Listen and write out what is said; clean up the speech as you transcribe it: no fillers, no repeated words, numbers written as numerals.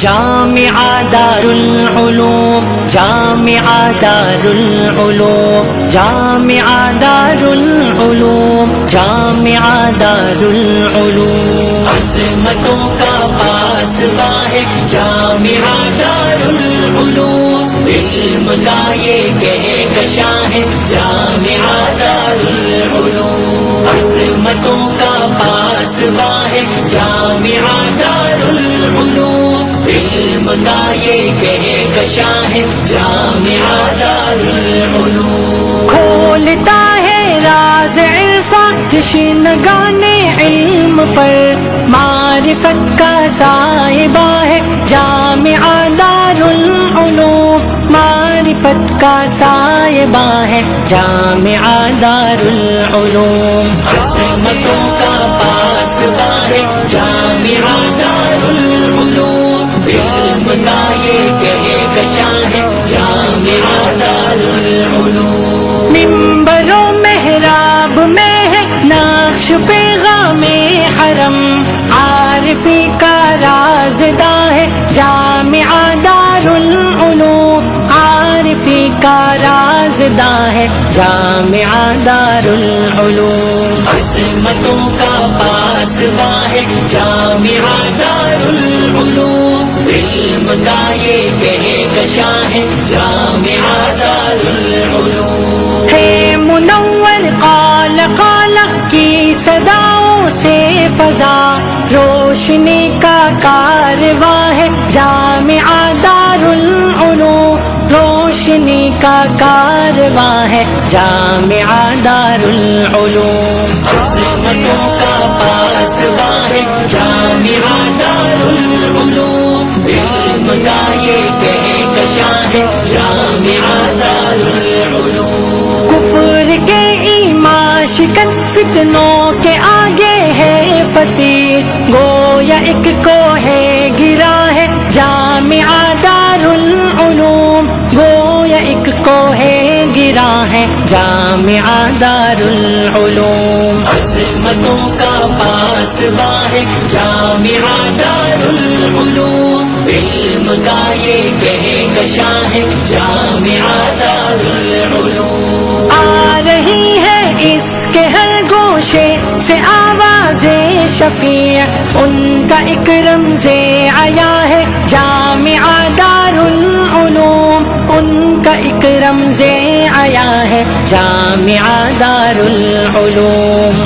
جامعہ دار العلوم، جامعہ دار العلوم، جامعہ دار العلوم، جامعہ دار العلوم، عظمتوں کا پاسباں ہے جامعہ دار العلوم، علم کا یہ کہکشاں ہے جامعہ دار العلوم، عظمتوں کا پاسباں ہے جامعہ دار العلوم، علم کا یہ کہکشاں ہے جامعہ دار العلوم، کھولتا ہے راز عرفاں جشنگان علم پر، معرفت کا صاحبہ ہے جامعہ دار العلوم، معرفت کا صاحبہ ہے جامعہ دار العلوم، عظمتوں کا پاسباں ہے جامعہ دار العلوم، علم کا یہ کہکشاں ہے جامعہ دار العلوم، منبر و محراب میں ہے نقش پیغام حرم، عارفی کا رازداں ہے جامعہ دار العلوم، عارفی کا رازداں ہے جامعہ دار العلوم، عظمتوں کا پاسباں ہے جامعہ دار العلوم، علم کا یہ کہکشاں ہے جامعہ دار العلوم، ہے منور قال قال کی صداؤں سے فضا، روشنی کا کارواں ہے جامعہ دار العلوم، روشنی کا کارواں ہے جامعہ دار العلوم، عظمتوں کا پاسباں ہے جامعہ دار العلوم، علم کا یہ کہکشاں ہے جامعہ دار العلوم، کفر کے ایمان شکن فتنوں کے آگے ہے فصیح، گویا ایک کو ہے گرا ہے جامعہ دار العلوم، گویا ایک کو ہے گرا ہے جامعہ دار العلوم، عظمتوں کا پاسباں ہے جامعہ دار العلوم، علم کا یہ کہکشاں ہے جامعہ دار العلوم، آ رہی ہے اس کے ہر گوشے سے آواز شفیع، ان کا ایک رمز عیا ہے جامعہ دار العلوم، ان کا ایک رمز عیا ہے جامعہ دار العلوم۔